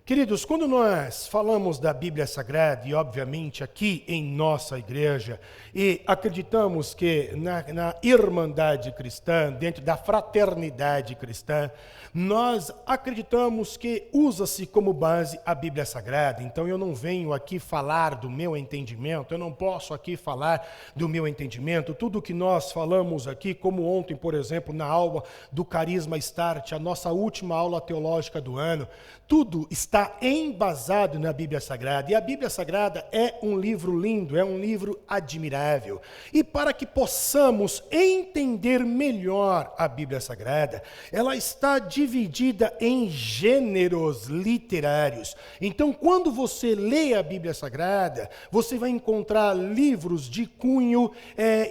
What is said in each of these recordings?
Queridos, quando nós falamos da Bíblia Sagrada, e obviamente aqui em nossa igreja, e acreditamos que na irmandade cristã, dentro da fraternidade cristã, nós acreditamos que usa-se como base a Bíblia Sagrada. Então eu não venho aqui falar do meu entendimento, eu não posso aqui falar do meu entendimento. Tudo que nós falamos aqui, como ontem, por exemplo, na aula do Carisma Start, a nossa última aula teológica do ano, tudo está embasado na Bíblia Sagrada. E a Bíblia Sagrada é um livro lindo, é um livro admirável. E para que possamos entender melhor a Bíblia Sagrada, ela está dividida em gêneros literários. Então, quando você lê a Bíblia Sagrada, você vai encontrar livros de cunho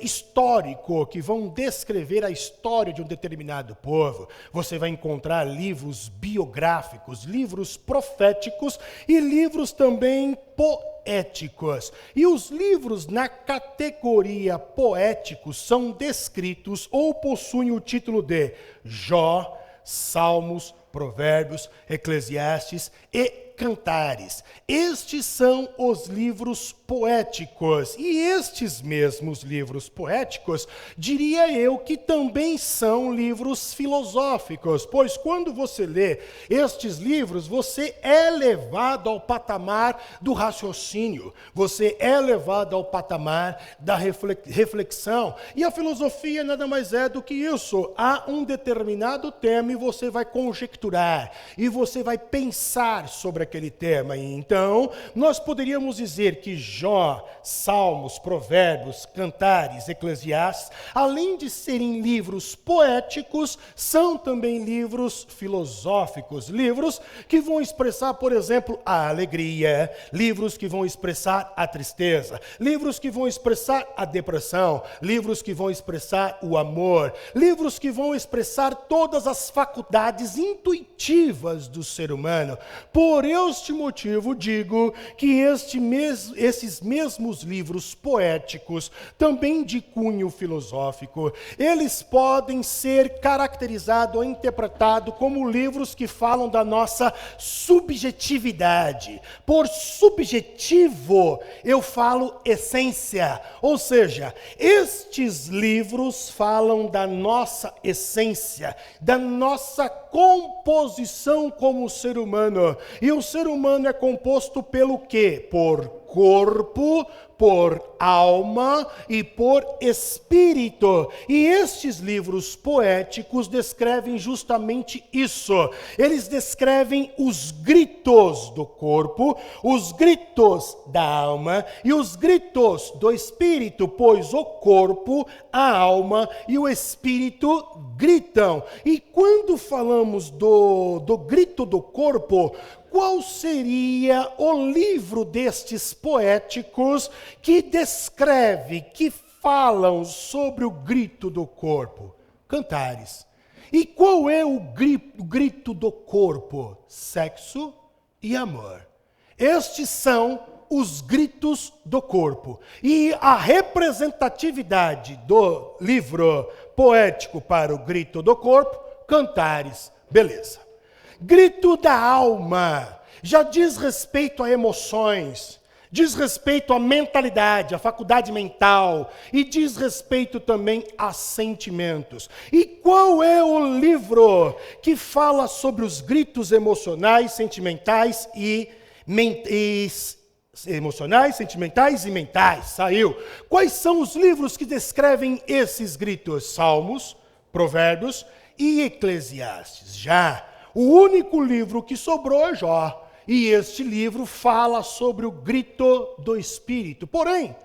histórico, que vão descrever a história de um determinado povo. Você vai encontrar livros biográficos, livros proféticos e livros também poéticos. E os livros na categoria poéticos são descritos ou possuem o título de Jó, Salmos, Provérbios, Eclesiastes e Cantares. Estes são os livros poéticos. E estes mesmos livros poéticos, diria eu que também são livros filosóficos, pois quando você lê estes livros, você é levado ao patamar do raciocínio, você é levado ao patamar da reflexão. E a filosofia nada mais é do que isso. Há um determinado tema e você vai conjecturar, e você vai pensar sobre aquele tema. E então, nós poderíamos dizer que Jó, Salmos, Provérbios, Cantares, Eclesiastes, além de serem livros poéticos, são também livros filosóficos, livros que vão expressar, por exemplo, a alegria, livros que vão expressar a tristeza, livros que vão expressar a depressão, livros que vão expressar o amor, livros que vão expressar todas as faculdades intuitivas do ser humano. Por este motivo, digo que esses mesmos livros poéticos, também de cunho filosófico, eles podem ser caracterizados ou interpretados como livros que falam da nossa subjetividade. Por subjetivo, eu falo essência, ou seja, estes livros falam da nossa essência, da nossa composição como ser humano. E o ser humano é composto pelo quê? Por corpo, por alma e por espírito. E estes livros poéticos descrevem justamente isso. Eles descrevem os gritos do corpo, os gritos da alma e os gritos do espírito, pois o corpo, a alma e o espírito gritam. E quando falamos do grito do corpo, qual seria o livro destes poéticos que descreve, que falam sobre o grito do corpo? Cantares. E qual é o grito do corpo? Sexo e amor. Estes são os gritos do corpo. E a representatividade do livro poético para o grito do corpo, Cantares. Beleza. Grito da alma, já diz respeito a emoções, diz respeito à mentalidade, à faculdade mental, e diz respeito também a sentimentos. E qual é o livro que fala sobre os gritos emocionais, sentimentais e mentais? Saiu. Quais são os livros que descrevem esses gritos? Salmos, Provérbios e Eclesiastes. Já o único livro que sobrou é Jó. E este livro fala sobre o grito do Espírito. Porém,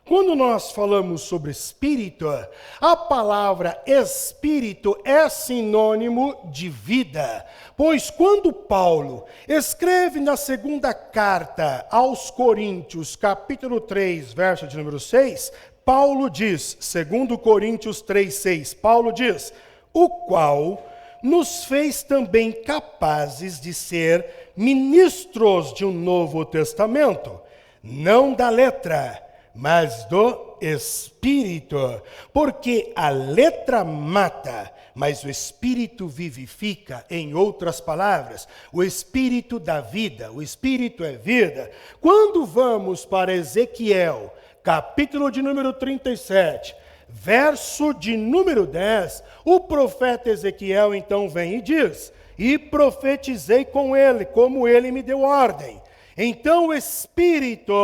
quando nós falamos sobre Espírito, a palavra Espírito é sinônimo de vida. Pois quando Paulo escreve na segunda carta aos Coríntios, capítulo 3, verso de número 6, Paulo diz, 2 Coríntios 3:6, Paulo diz, o qual nos fez também capazes de ser ministros de um novo testamento, não da letra, mas do Espírito. Porque a letra mata, mas o Espírito vivifica. Em outras palavras, o Espírito dá vida, o Espírito é vida. Quando vamos para Ezequiel, capítulo de número 37, verso de número 10, o profeta Ezequiel então vem e diz: e profetizei com ele, como ele me deu ordem. Então o Espírito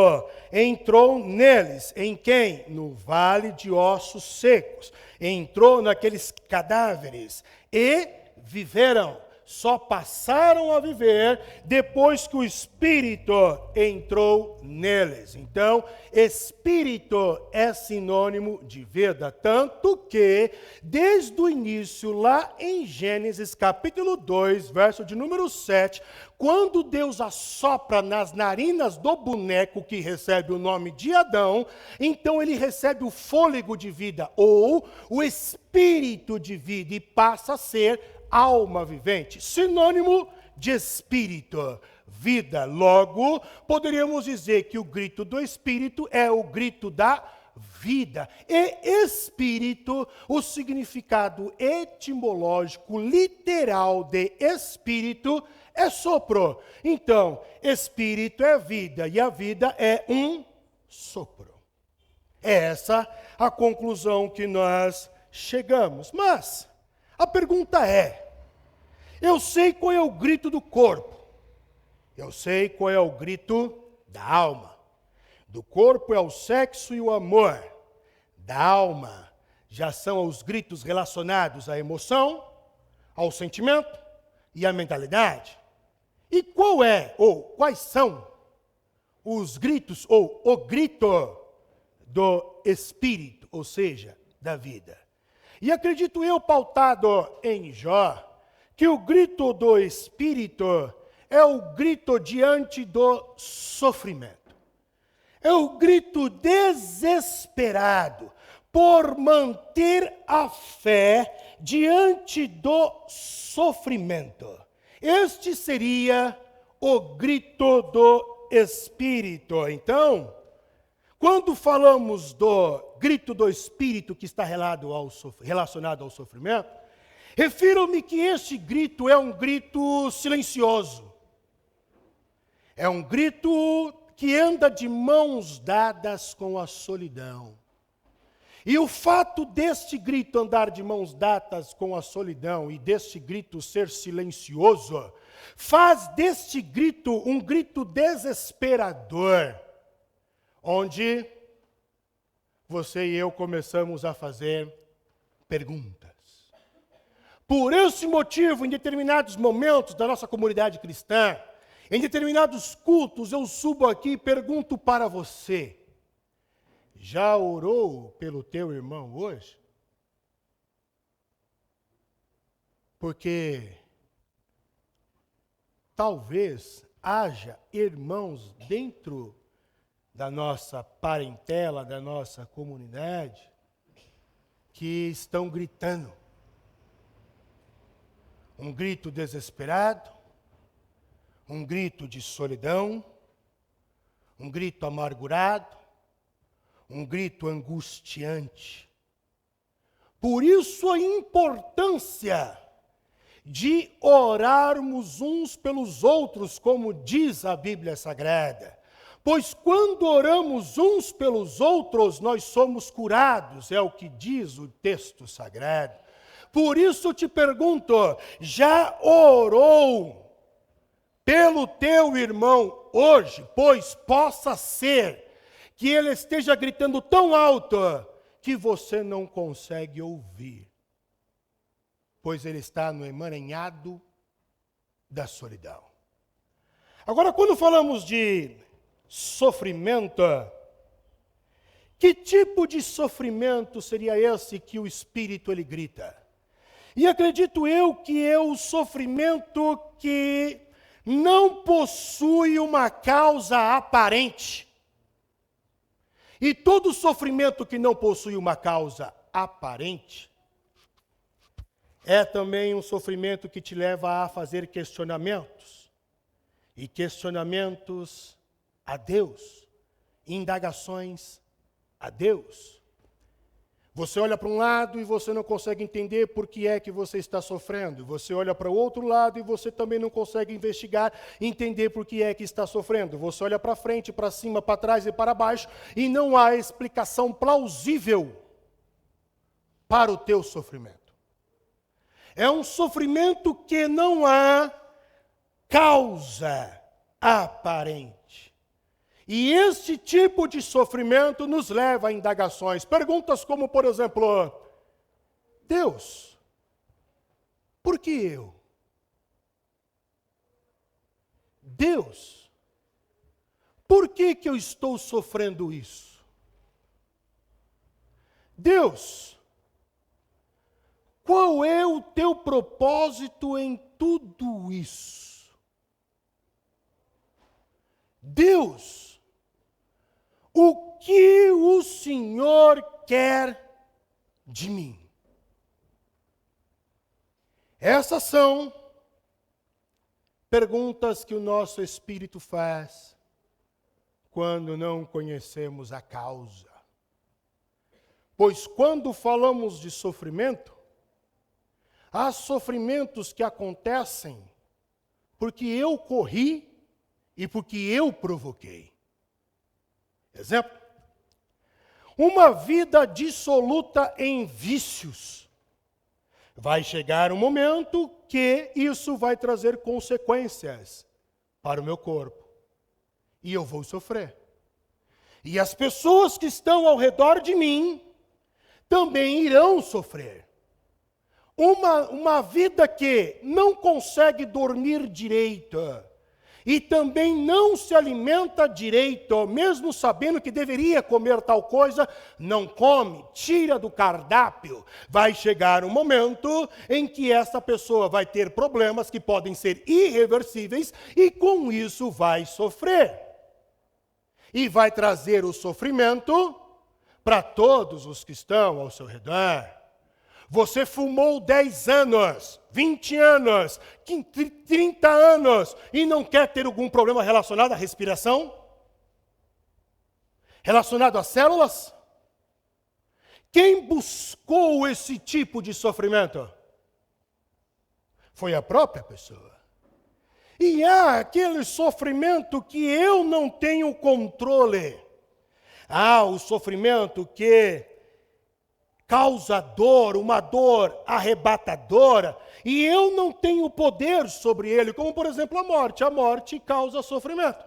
entrou neles. Em quem? No vale de ossos secos. Entrou naqueles cadáveres e viveram. Só passaram a viver depois que o Espírito entrou neles. Então, Espírito é sinônimo de vida, tanto que, desde o início, lá em Gênesis, capítulo 2, verso de número 7, quando Deus assopra nas narinas do boneco que recebe o nome de Adão, então ele recebe o fôlego de vida, ou o Espírito de vida, e passa a ser alma vivente, sinônimo de espírito, vida. Logo, poderíamos dizer que o grito do Espírito é o grito da vida. E espírito, o significado etimológico literal de espírito é sopro. Então, espírito é vida e a vida é um sopro. É essa a conclusão que nós chegamos. Mas a pergunta é: eu sei qual é o grito do corpo, eu sei qual é o grito da alma. Do corpo é o sexo e o amor, da alma já são os gritos relacionados à emoção, ao sentimento e à mentalidade. E qual é, ou quais são os gritos, ou o grito do espírito, ou seja, da vida? E acredito eu, pautado em Jó, que o grito do Espírito é o grito diante do sofrimento. É o grito desesperado por manter a fé diante do sofrimento. Este seria o grito do Espírito. Então, quando falamos do grito do Espírito que está relacionado ao sofrimento, refiro-me que este grito é um grito silencioso. É um grito que anda de mãos dadas com a solidão. E o fato deste grito andar de mãos dadas com a solidão e deste grito ser silencioso, faz deste grito um grito desesperador, onde você e eu começamos a fazer perguntas. Por esse motivo, em determinados momentos da nossa comunidade cristã, em determinados cultos, eu subo aqui e pergunto para você: já orou pelo teu irmão hoje? Porque talvez haja irmãos dentro da nossa parentela, da nossa comunidade, que estão gritando. Um grito desesperado, um grito de solidão, um grito amargurado, um grito angustiante. Por isso a importância de orarmos uns pelos outros, como diz a Bíblia Sagrada. Pois quando oramos uns pelos outros, nós somos curados, é o que diz o texto sagrado. Por isso te pergunto: já orou pelo teu irmão hoje? Pois possa ser que ele esteja gritando tão alto que você não consegue ouvir, pois ele está no emaranhado da solidão. Agora, quando falamos de sofrimento, que tipo de sofrimento seria esse que o Espírito ele grita? E acredito eu que é o sofrimento que não possui uma causa aparente. E todo sofrimento que não possui uma causa aparente é também um sofrimento que te leva a fazer questionamentos. E questionamentos a Deus, indagações a Deus. Você olha para um lado e você não consegue entender por que é que você está sofrendo. Você olha para o outro lado e você também não consegue investigar e entender por que é que está sofrendo. Você olha para frente, para cima, para trás e para baixo e não há explicação plausível para o teu sofrimento. É um sofrimento que não há causa aparente. E este tipo de sofrimento nos leva a indagações. Perguntas como, por exemplo, Deus, por que eu? Deus, por que eu estou sofrendo isso? Deus, qual é o teu propósito em tudo isso? Deus, o que o Senhor quer de mim? Essas são perguntas que o nosso espírito faz quando não conhecemos a causa. Pois quando falamos de sofrimento, há sofrimentos que acontecem porque eu corri e porque eu provoquei. Exemplo, uma vida dissoluta em vícios. Vai chegar um momento que isso vai trazer consequências para o meu corpo. E eu vou sofrer. E as pessoas que estão ao redor de mim também irão sofrer. Uma vida que não consegue dormir direito e também não se alimenta direito, mesmo sabendo que deveria comer tal coisa, não come, tira do cardápio. Vai chegar um momento em que essa pessoa vai ter problemas que podem ser irreversíveis e com isso vai sofrer. E vai trazer o sofrimento para todos os que estão ao seu redor. Você fumou 10 anos, 20 anos, 30 anos e não quer ter algum problema relacionado à respiração? Relacionado às células? Quem buscou esse tipo de sofrimento? Foi a própria pessoa. E há aquele sofrimento que eu não tenho controle. Há o sofrimento que causa dor, uma dor arrebatadora, e eu não tenho poder sobre ele, como por exemplo a morte. A morte causa sofrimento.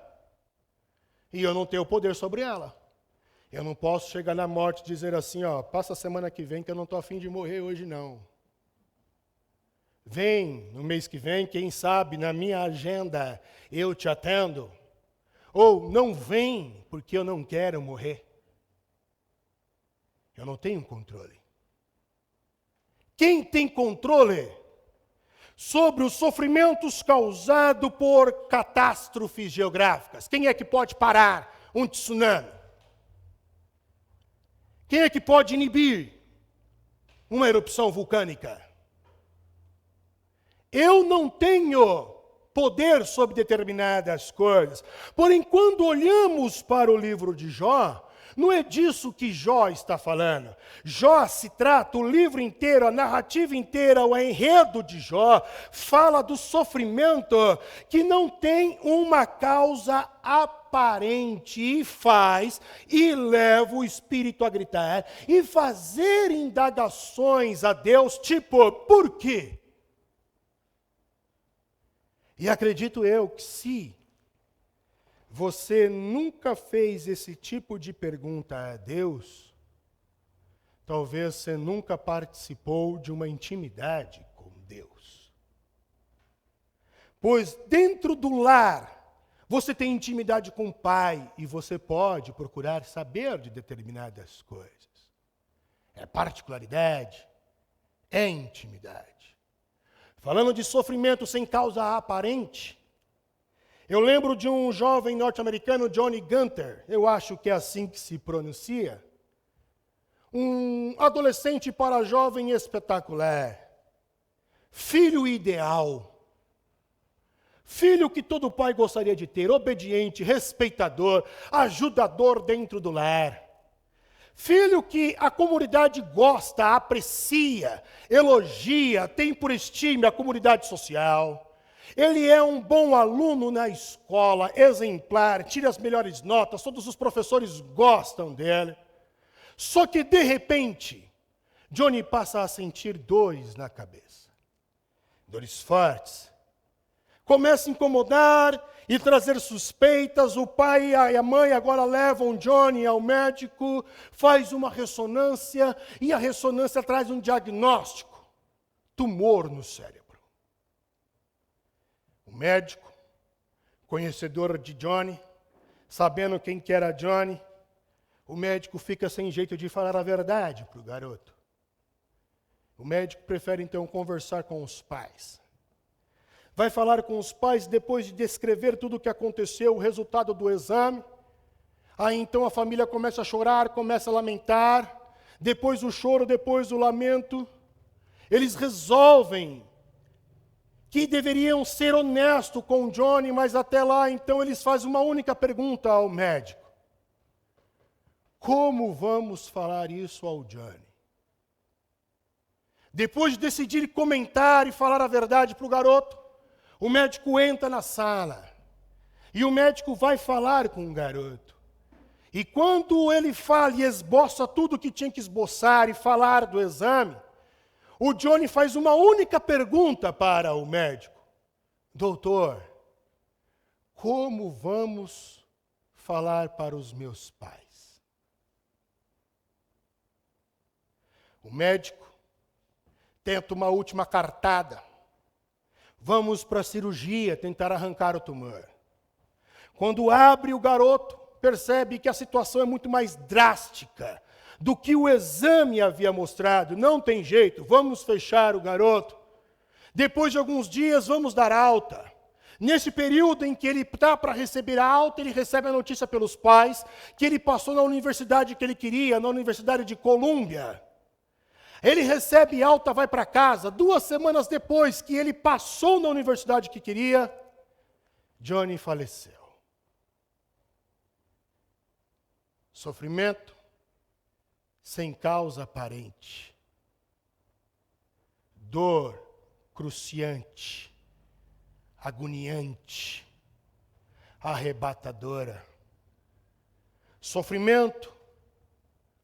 E eu não tenho poder sobre ela. Eu não posso chegar na morte e dizer assim, ó, passa a semana que vem que eu não estou a fim de morrer hoje não. Vem no mês que vem, quem sabe na minha agenda eu te atendo. Ou não vem porque eu não quero morrer. Eu não tenho controle. Quem tem controle sobre os sofrimentos causados por catástrofes geográficas? Quem é que pode parar um tsunami? Quem é que pode inibir uma erupção vulcânica? Eu não tenho poder sobre determinadas coisas. Porém, quando olhamos para o livro de Jó, não é disso que Jó está falando. Jó se trata, o livro inteiro, a narrativa inteira, o enredo de Jó, fala do sofrimento que não tem uma causa aparente e leva o espírito a gritar e fazer indagações a Deus, tipo, por quê? E acredito eu que se você nunca fez esse tipo de pergunta a Deus, talvez você nunca participou de uma intimidade com Deus. Pois dentro do lar, você tem intimidade com o Pai e você pode procurar saber de determinadas coisas. É particularidade, é intimidade. Falando de sofrimento sem causa aparente, eu lembro de um jovem norte-americano, Johnny Gunter, eu acho que é assim que se pronuncia, um adolescente para jovem espetacular, filho ideal, filho que todo pai gostaria de ter, obediente, respeitador, ajudador dentro do lar, Filho que a comunidade gosta, aprecia, elogia, tem por estima a comunidade social. Ele é um bom aluno na escola, exemplar, tira as melhores notas, todos os professores gostam dele. Só que, de repente, Johnny passa a sentir dores na cabeça. Dores fortes. Começa a incomodar e trazer suspeitas. O pai e a mãe agora levam Johnny ao médico, faz uma ressonância, e a ressonância traz um diagnóstico: tumor no cérebro. O médico, conhecedor de Johnny, sabendo quem que era Johnny, o médico fica sem jeito de falar a verdade para o garoto. O médico prefere então conversar com os pais. Vai falar com os pais depois de descrever tudo o que aconteceu, o resultado do exame. Aí então a família começa a chorar, começa a lamentar. Depois o choro, depois o lamento. Eles resolvem que deveriam ser honestos com Johnny, mas até lá então eles fazem uma única pergunta ao médico: como vamos falar isso ao Johnny? Depois de decidir comentar e falar a verdade para o garoto, o médico entra na sala e o médico vai falar com o garoto. E quando ele fala e esboça tudo o que tinha que esboçar e falar do exame, o Johnny faz uma única pergunta para o médico: doutor, como vamos falar para os meus pais? O médico tenta uma última cartada. Vamos para a cirurgia, tentar arrancar o tumor. Quando abre, o garoto percebe que a situação é muito mais drástica do que o exame havia mostrado. Não tem jeito, vamos fechar o garoto. Depois de alguns dias, vamos dar alta. Nesse período em que ele está para receber a alta, ele recebe a notícia pelos pais que ele passou na universidade que ele queria, na Universidade de Colômbia. Ele recebe alta, vai para casa. 2 semanas depois que ele passou na universidade que queria, Johnny faleceu. Sofrimento sem causa aparente. Dor cruciante, agoniante, arrebatadora. Sofrimento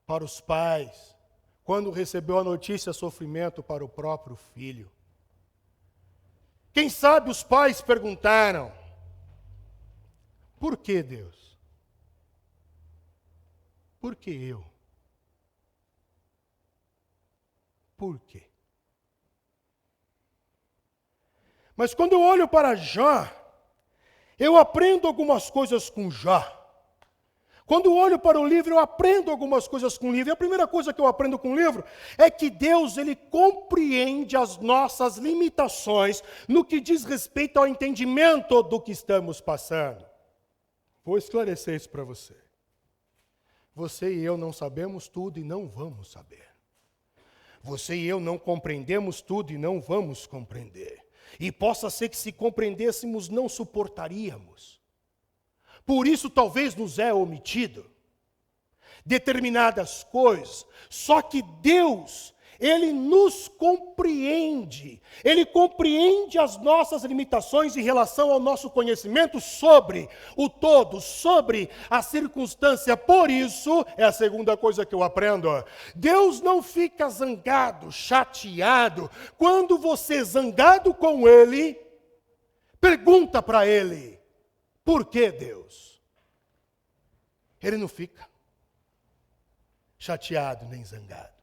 para os pais. Quando recebeu a notícia, sofrimento para o próprio filho. Quem sabe os pais perguntaram: por que Deus? Por que eu? Por quê? Mas quando eu olho para Jó, eu aprendo algumas coisas com Jó. Quando eu olho para o livro, eu aprendo algumas coisas com o livro. E a primeira coisa que eu aprendo com o livro é que Deus, ele compreende as nossas limitações no que diz respeito ao entendimento do que estamos passando. Vou esclarecer isso para você. Você e eu não sabemos tudo e não vamos saber. Você e eu não compreendemos tudo e não vamos compreender. E possa ser que se compreendêssemos, não suportaríamos. Por isso, talvez nos é omitido determinadas coisas. Só que Deus, ele nos compreende. Ele compreende as nossas limitações em relação ao nosso conhecimento sobre o todo, sobre a circunstância. Por isso, é a segunda coisa que eu aprendo. Deus não fica zangado, chateado. Quando você zangado com ele, pergunta para ele: por que Deus? Ele não fica chateado nem zangado.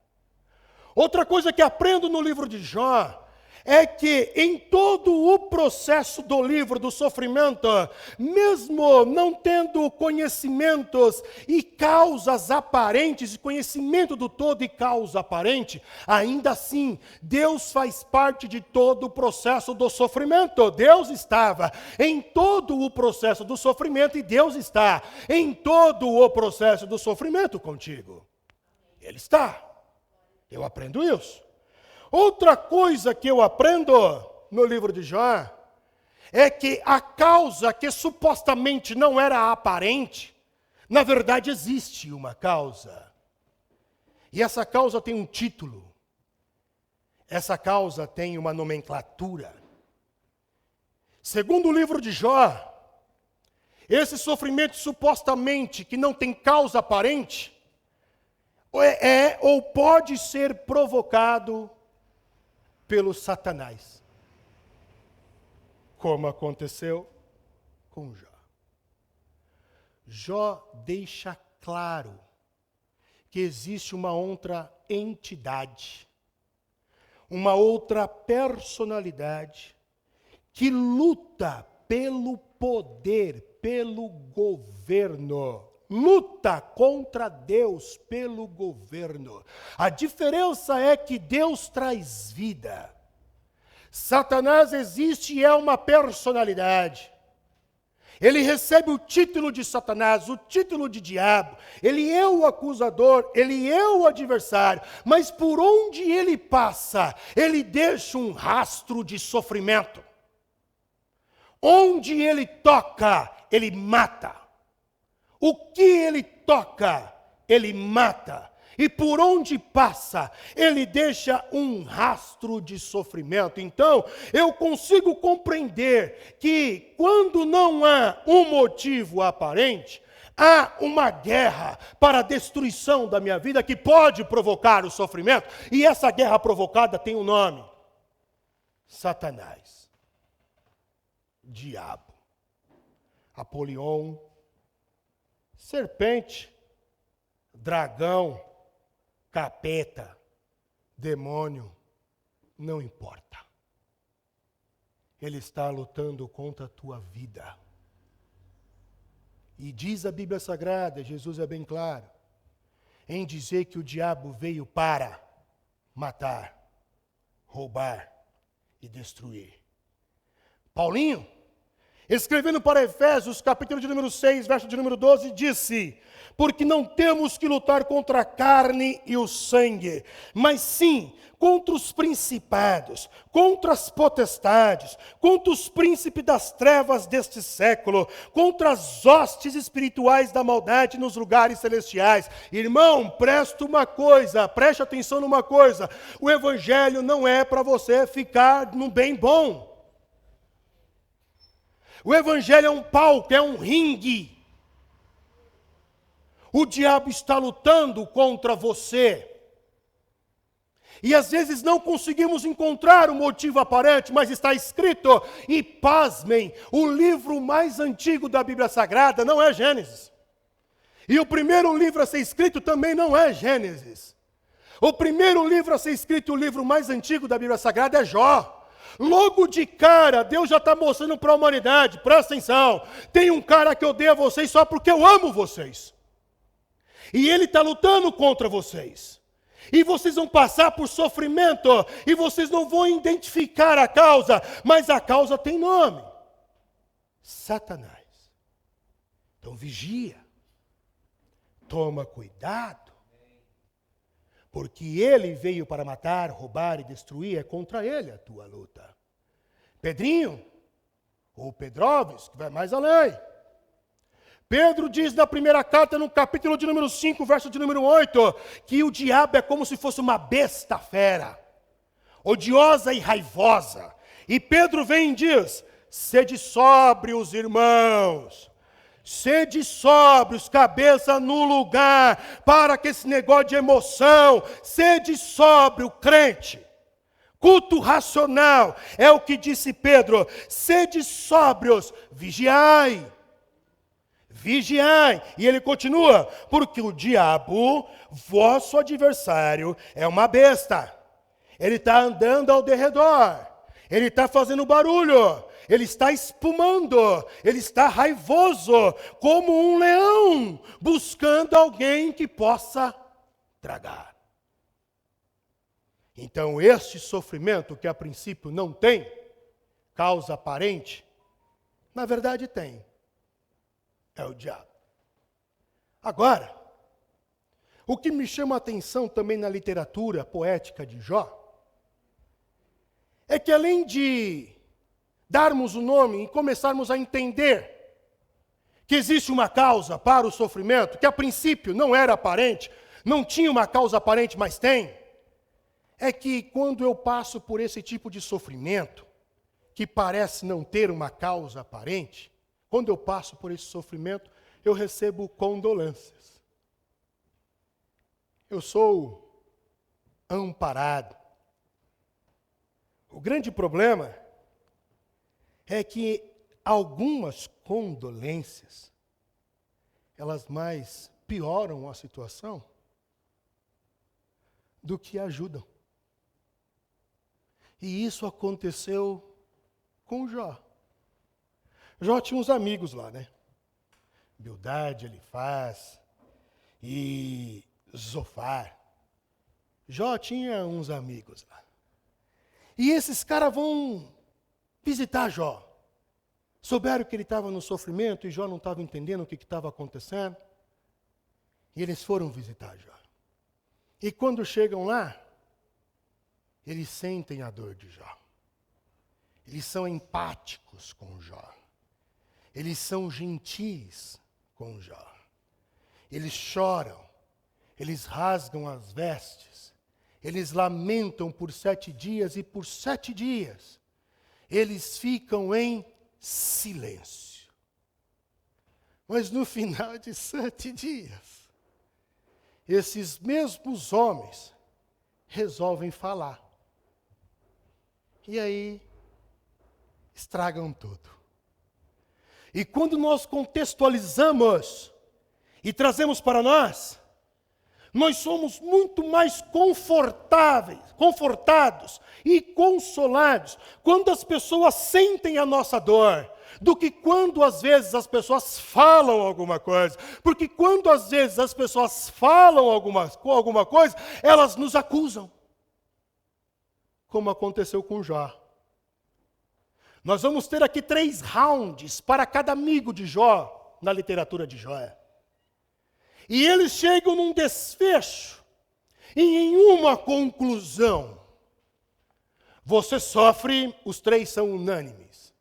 Outra coisa que aprendo no livro de Jó é que em todo o processo do livro do sofrimento, mesmo não tendo conhecimentos e causas aparentes, conhecimento do todo e causa aparente, ainda assim, Deus faz parte de todo o processo do sofrimento. Deus estava em todo o processo do sofrimento e Deus está em todo o processo do sofrimento contigo. Ele está. Eu aprendo isso. Outra coisa que eu aprendo no livro de Jó é que a causa que supostamente não era aparente, na verdade existe uma causa. E essa causa tem um título. Essa causa tem uma nomenclatura. Segundo o livro de Jó, esse sofrimento supostamente que não tem causa aparente é ou pode ser provocado pelo Satanás, como aconteceu com Jó. Jó deixa claro que existe uma outra entidade, uma outra personalidade que luta pelo poder, pelo governo. Luta contra Deus pelo governo. A diferença é que Deus traz vida. Satanás existe e é uma personalidade. Ele recebe o título de Satanás, o título de diabo. Ele é o acusador, ele é o adversário. Mas por onde ele passa, ele deixa um rastro de sofrimento. Onde ele toca, ele mata. O que ele toca, ele mata. E por onde passa, ele deixa um rastro de sofrimento. Então, eu consigo compreender que quando não há um motivo aparente, há uma guerra para a destruição da minha vida que pode provocar o sofrimento. E essa guerra provocada tem um nome: Satanás, diabo, Apolion, serpente, dragão, capeta, demônio, não importa. Ele está lutando contra a tua vida. E diz a Bíblia Sagrada, Jesus é bem claro, em dizer que o diabo veio para matar, roubar e destruir. Paulinho, escrevendo para Efésios, capítulo de número 6, verso de número 12, disse: porque não temos que lutar contra a carne e o sangue, mas sim contra os principados, contra as potestades, contra os príncipes das trevas deste século, contra as hostes espirituais da maldade nos lugares celestiais. Irmão, preste atenção numa coisa: o evangelho não é para você ficar no bem bom. O evangelho é um palco, é um ringue. O diabo está lutando contra você. E às vezes não conseguimos encontrar um motivo aparente, mas está escrito, e pasmem, o livro mais antigo da Bíblia Sagrada não é Gênesis. E o primeiro livro a ser escrito também não é Gênesis. O primeiro livro a ser escrito, o livro mais antigo da Bíblia Sagrada é Jó. Logo de cara, Deus já está mostrando para a humanidade, presta atenção, tem um cara que odeia vocês só porque eu amo vocês. E ele está lutando contra vocês. E vocês vão passar por sofrimento, e vocês não vão identificar a causa, mas a causa tem nome: Satanás. Então vigia, toma cuidado, porque ele veio para matar, roubar e destruir, é contra ele a tua luta. Pedrinho, ou Pedroves, que vai mais além. Pedro diz na primeira carta, no capítulo de número 5, verso de número 8, que o diabo é como se fosse uma besta fera, odiosa e raivosa. E Pedro vem e diz: sede sóbrios, irmãos. Sede sóbrios, cabeça no lugar, para que esse negócio de emoção, sede sóbrio, crente. Culto racional, é o que disse Pedro: sede sóbrios, vigiai. Vigiai. E ele continua: porque o diabo, vosso adversário, é uma besta. Ele está andando ao derredor, ele está fazendo barulho, ele está espumando, ele está raivoso, como um leão, buscando alguém que possa tragar. Então, este sofrimento, que a princípio não tem causa aparente, na verdade tem. É o diabo. Agora, o que me chama a atenção também na literatura poética de Jó, é que além de darmos o nome e começarmos a entender que existe uma causa para o sofrimento, que a princípio não era aparente, não tinha uma causa aparente, mas tem, é que quando eu passo por esse tipo de sofrimento, que parece não ter uma causa aparente, quando eu passo por esse sofrimento, eu recebo condolências. Eu sou amparado. O grande problema é que algumas condolências, elas mais pioram a situação do que ajudam. E isso aconteceu com Jó. Jó tinha uns amigos lá, né? Bildade, Elifaz e Zofar. Jó tinha uns amigos lá. E esses caras vão visitar Jó. Souberam que ele estava no sofrimento e Jó não estava entendendo o que estava acontecendo. E eles foram visitar Jó. E quando chegam lá, eles sentem a dor de Jó. Eles são empáticos com Jó. Eles são gentis com Jó. Eles choram. Eles rasgam as vestes. Eles lamentam por 7 dias e por 7 dias eles ficam em silêncio. Mas no final de 7 dias, esses mesmos homens resolvem falar. E aí, estragam tudo. E quando nós contextualizamos e trazemos para nós somos muito mais confortados e consolados quando as pessoas sentem a nossa dor, do que quando às vezes as pessoas falam alguma coisa. Porque quando às vezes as pessoas falam alguma coisa, elas nos acusam. Como aconteceu com Jó. Nós vamos ter aqui 3 rounds para cada amigo de Jó, na literatura de Jó. E eles chegam num desfecho, e em uma conclusão. Você sofre, os 3 são unânimes.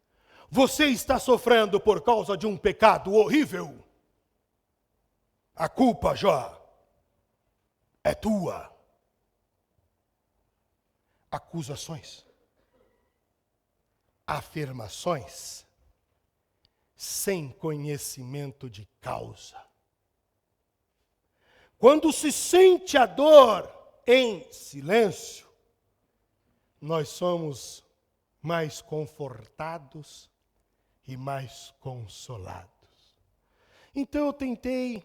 Você está sofrendo por causa de um pecado horrível. A culpa, Jó, é tua. Acusações. Afirmações. Sem conhecimento de causa. Quando se sente a dor em silêncio, nós somos mais confortados e mais consolados. Então eu tentei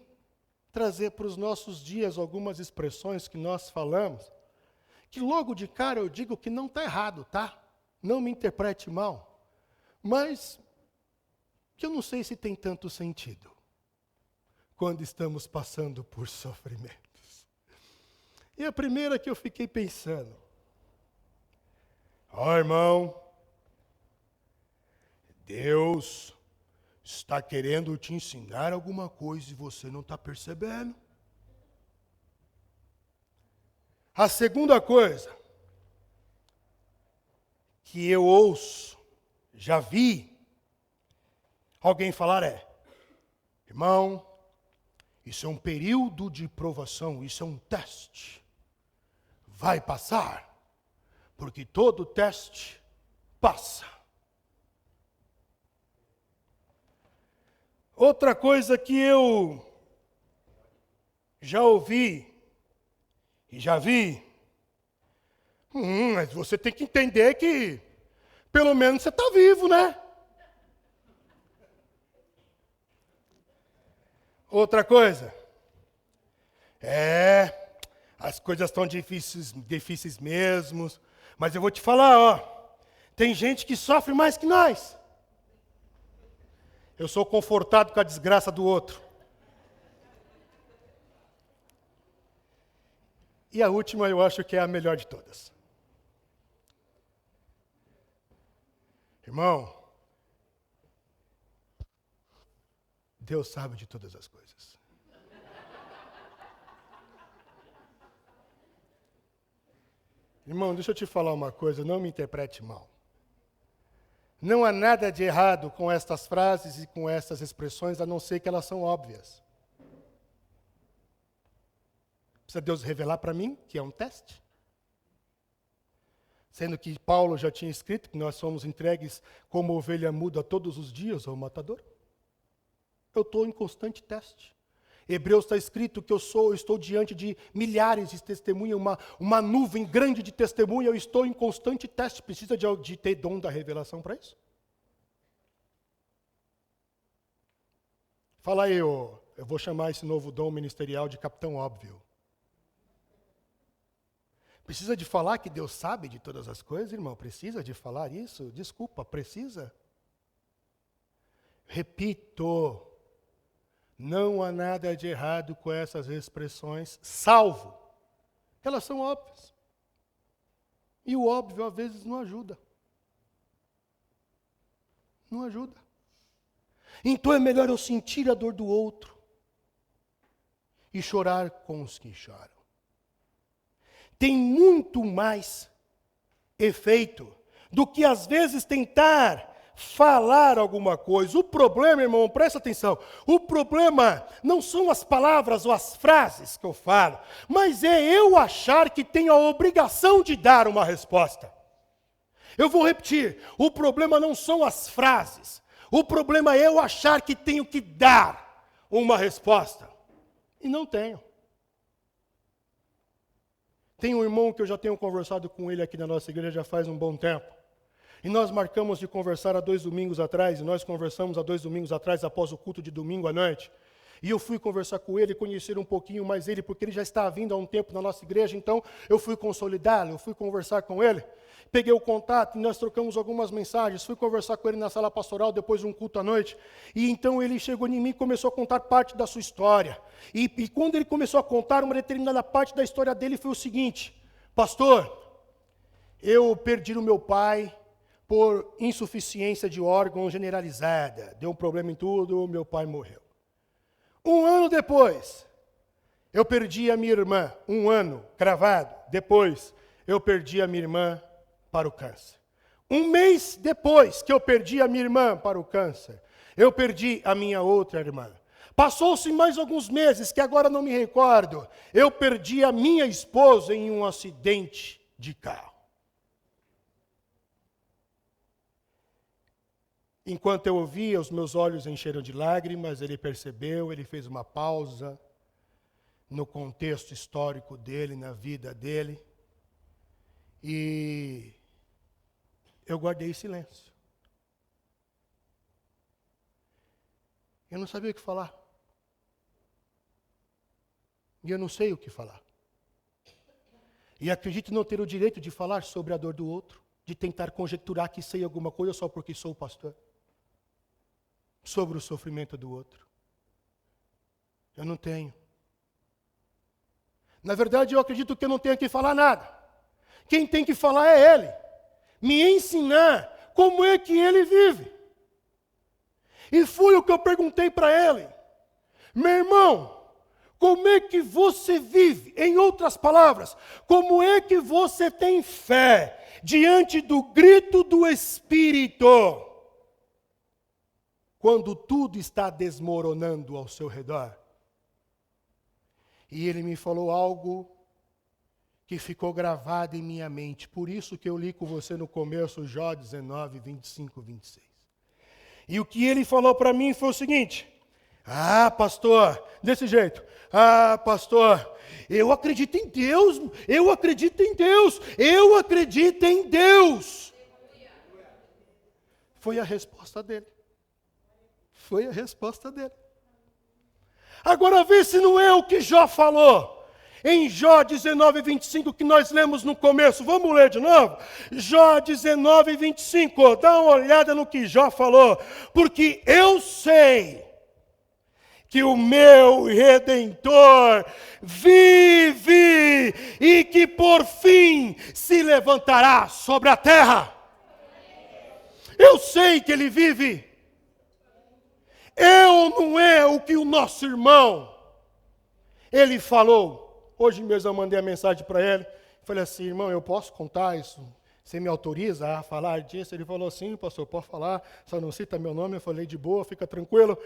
trazer para os nossos dias algumas expressões que nós falamos, que logo de cara eu digo que não está errado, tá? Não me interprete mal, mas que eu não sei se tem tanto sentido quando estamos passando por sofrimentos. E a primeira que eu fiquei pensando, irmão, Deus está querendo te ensinar alguma coisa e você não está percebendo. A segunda coisa que eu ouço, já vi alguém falar irmão, isso é um período de provação, isso é um teste. Vai passar, porque todo teste passa. Outra coisa que eu já ouvi e já vi, mas você tem que entender que pelo menos você está vivo, né? Outra coisa, as coisas estão difíceis mesmo, mas eu vou te falar, tem gente que sofre mais que nós. Eu sou confortado com a desgraça do outro. E a última eu acho que é a melhor de todas. Irmão, Deus sabe de todas as coisas. Irmão, deixa eu te falar uma coisa, não me interprete mal. Não há nada de errado com estas frases e com estas expressões, a não ser que elas são óbvias. Precisa Deus revelar para mim que é um teste? Sendo que Paulo já tinha escrito que nós somos entregues como ovelha muda todos os dias ao matador. Eu estou em constante teste. Hebreus está escrito que eu estou diante de milhares de testemunhas, uma nuvem grande de testemunha, eu estou em constante teste. Precisa de ter dom da revelação para isso? Fala aí, eu vou chamar esse novo dom ministerial de capitão óbvio. Precisa de falar que Deus sabe de todas as coisas, irmão? Precisa de falar isso? Desculpa, precisa? Repito, não há nada de errado com essas expressões, salvo que elas são óbvias. E o óbvio, às vezes, não ajuda. Não ajuda. Então é melhor eu sentir a dor do outro e chorar com os que choram. Tem muito mais efeito do que, às vezes, tentar falar alguma coisa. O problema, irmão, presta atenção, o problema não são as palavras ou as frases que eu falo, mas é eu achar que tenho a obrigação de dar uma resposta. Eu vou repetir, o problema não são as frases, o problema é eu achar que tenho que dar uma resposta. E não tenho. Tem um irmão que eu já tenho conversado com ele aqui na nossa igreja já faz um bom tempo. E nós marcamos de conversar há 2 domingos atrás, e nós conversamos há 2 domingos atrás, após o culto de domingo à noite. E eu fui conversar com ele, conhecer um pouquinho mais ele, porque ele já está vindo há um tempo na nossa igreja, então eu fui consolidá-lo, eu fui conversar com ele. Peguei o contato, e nós trocamos algumas mensagens, fui conversar com ele na sala pastoral, depois de um culto à noite. E então ele chegou em mim e começou a contar parte da sua história. E quando ele começou a contar, uma determinada parte da história dele foi o seguinte: pastor, eu perdi o meu pai por insuficiência de órgão generalizada. Deu um problema em tudo, meu pai morreu. 1 ano depois, eu perdi a minha irmã. 1 ano, cravado. Depois, eu perdi a minha irmã para o câncer. 1 mês depois que eu perdi a minha irmã para o câncer, eu perdi a minha outra irmã. Passou-se mais alguns meses, que agora não me recordo, eu perdi a minha esposa em um acidente de carro. Enquanto eu ouvia, os meus olhos encheram de lágrimas, ele percebeu, ele fez uma pausa no contexto histórico dele, na vida dele, e eu guardei silêncio. Eu não sabia o que falar. E eu não sei o que falar. E acredito não ter o direito de falar sobre a dor do outro, de tentar conjecturar que sei alguma coisa só porque sou pastor, sobre o sofrimento do outro. Eu não tenho. Na verdade, eu acredito que eu não tenho que falar nada. Quem tem que falar é ele. Me ensinar como é que ele vive. E foi o que eu perguntei para ele. Meu irmão, como é que você vive? Em outras palavras, como é que você tem fé diante do grito do Espírito, quando tudo está desmoronando ao seu redor? E ele me falou algo que ficou gravado em minha mente. Por isso que eu li com você no começo, Jó 19, 25, 26. E o que ele falou para mim foi o seguinte: ah, pastor, desse jeito. Ah, pastor, eu acredito em Deus, eu acredito em Deus, eu acredito em Deus. Foi a resposta dele. Foi a resposta dele. Agora vê se não é o que Jó falou. Em Jó 19, 25, que nós lemos no começo. Vamos ler de novo? Jó 19, 25. Dá uma olhada no que Jó falou. Porque eu sei que o meu Redentor vive e que por fim se levantará sobre a terra. Eu sei que ele vive. Eu não é o que o nosso irmão, ele falou. Hoje mesmo eu mandei a mensagem para ele, falei assim: irmão, eu posso contar isso? Você me autoriza a falar disso? Ele falou: sim, pastor, pode falar, só não cita meu nome. Eu falei: de boa, fica tranquilo.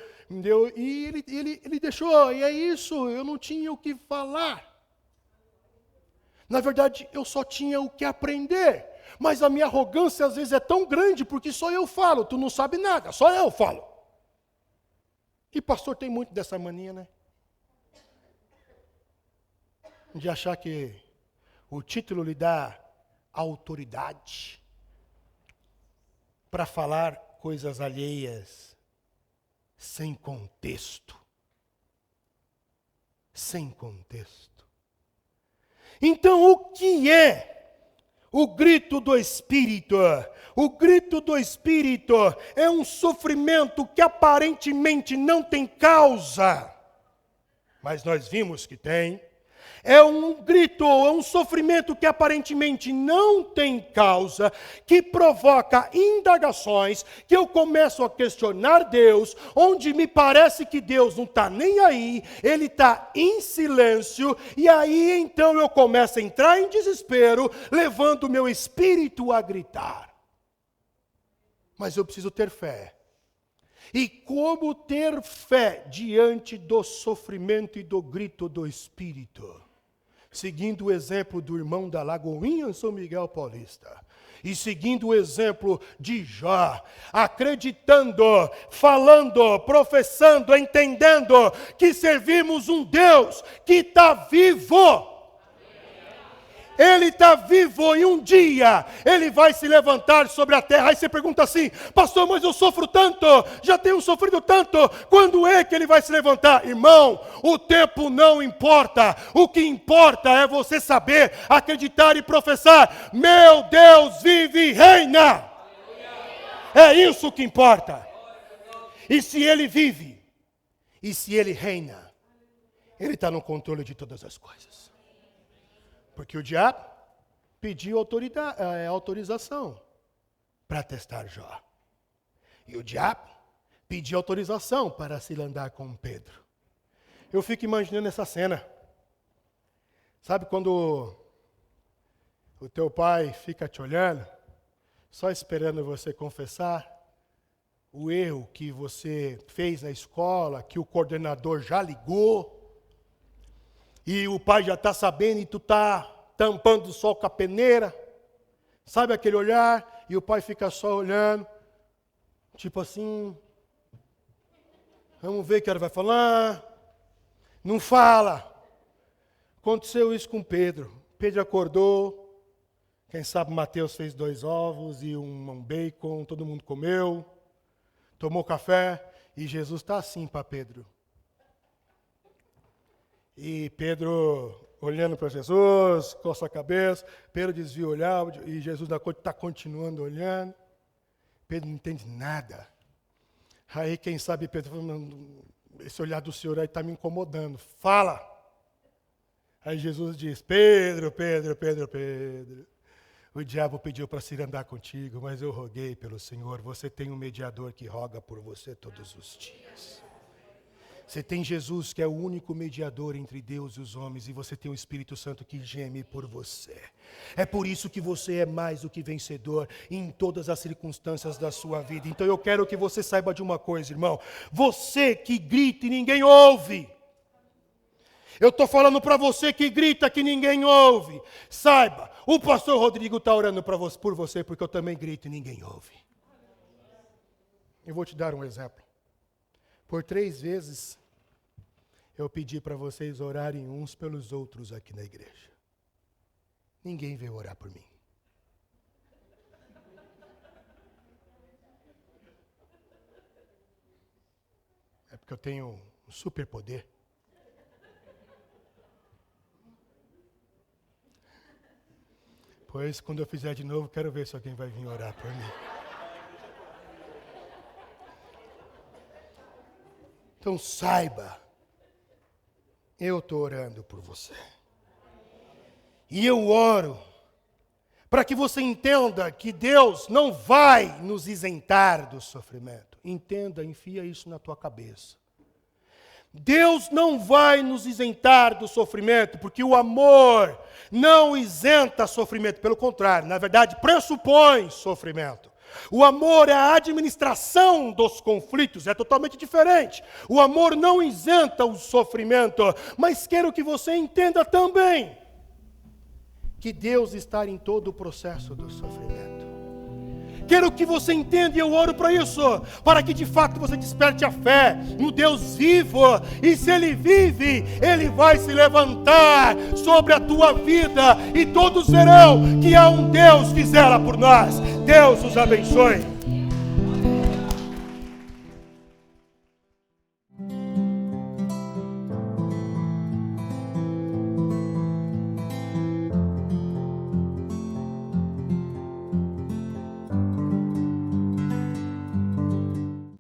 E ele deixou, e é isso, eu não tinha o que falar. Na verdade, eu só tinha o que aprender. Mas a minha arrogância às vezes é tão grande porque só eu falo, tu não sabe nada, só eu falo. E pastor tem muito dessa mania, né? De achar que o título lhe dá autoridade para falar coisas alheias sem contexto. Sem contexto. Então, o que é o grito do Espírito? O grito do Espírito é um sofrimento que aparentemente não tem causa, mas nós vimos que tem. É um grito, é um sofrimento que aparentemente não tem causa, que provoca indagações, que eu começo a questionar Deus, onde me parece que Deus não está nem aí, Ele está em silêncio, e aí então eu começo a entrar em desespero, levando o meu espírito a gritar. Mas eu preciso ter fé. E como ter fé diante do sofrimento e do grito do Espírito? Seguindo o exemplo do irmão da Lagoinha em São Miguel Paulista. E seguindo o exemplo de Jó, acreditando, falando, professando, entendendo que servimos um Deus que está vivo. Ele está vivo e um dia Ele vai se levantar sobre a terra. Aí você pergunta assim: pastor, mas eu sofro tanto, já tenho sofrido tanto, quando é que Ele vai se levantar? Irmão, o tempo não importa, o que importa é você saber, acreditar e professar: meu Deus vive e reina. É isso que importa. E se Ele vive, e se Ele reina, Ele está no controle de todas as coisas. Porque o diabo pediu autorização para testar Jó. E o diabo pediu autorização para se andar com Pedro. Eu fico imaginando essa cena. Sabe quando o teu pai fica te olhando, só esperando você confessar o erro que você fez na escola, que o coordenador já ligou, e o pai já está sabendo e tu está tampando o sol com a peneira. Sabe aquele olhar? E o pai fica só olhando. Tipo assim. Vamos ver o que ela vai falar. Não fala. Aconteceu isso com Pedro. Pedro acordou. Quem sabe Mateus fez 2 ovos e um bacon. Todo mundo comeu. Tomou café. E Jesus está assim para Pedro. E Pedro olhando para Jesus, coça a cabeça, Pedro desvia o olhar, e Jesus está continuando olhando. Pedro não entende nada. Aí quem sabe Pedro falou: esse olhar do Senhor aí está me incomodando, fala. Aí Jesus diz: Pedro, o diabo pediu para se andar contigo, mas eu roguei pelo Senhor. Você tem um mediador que roga por você todos os dias. Você tem Jesus, que é o único mediador entre Deus e os homens, e você tem o Espírito Santo que geme por você. É por isso que você é mais do que vencedor em todas as circunstâncias da sua vida. Então eu quero que você saiba de uma coisa, irmão. Você que grita e ninguém ouve. Eu estou falando para você que grita que ninguém ouve. Saiba, o pastor Rodrigo está orando por você, porque eu também grito e ninguém ouve. Eu vou te dar um exemplo. Por 3 vezes, eu pedi para vocês orarem uns pelos outros aqui na igreja. Ninguém veio orar por mim. É porque eu tenho um superpoder. Pois, quando eu fizer de novo, quero ver se alguém vai vir orar por mim. Então saiba, eu estou orando por você. E eu oro para que você entenda que Deus não vai nos isentar do sofrimento. Entenda, enfia isso na tua cabeça. Deus não vai nos isentar do sofrimento, porque o amor não isenta sofrimento. Pelo contrário, na verdade, pressupõe sofrimento. O amor é a administração dos conflitos, é totalmente diferente. O amor não isenta o sofrimento, mas quero que você entenda também que Deus está em todo o processo do sofrimento. Quero que você entenda, e eu oro para isso, para que de fato você desperte a fé no Deus vivo, e se Ele vive, Ele vai se levantar sobre a tua vida, e todos verão que há um Deus que zela por nós. Deus os abençoe.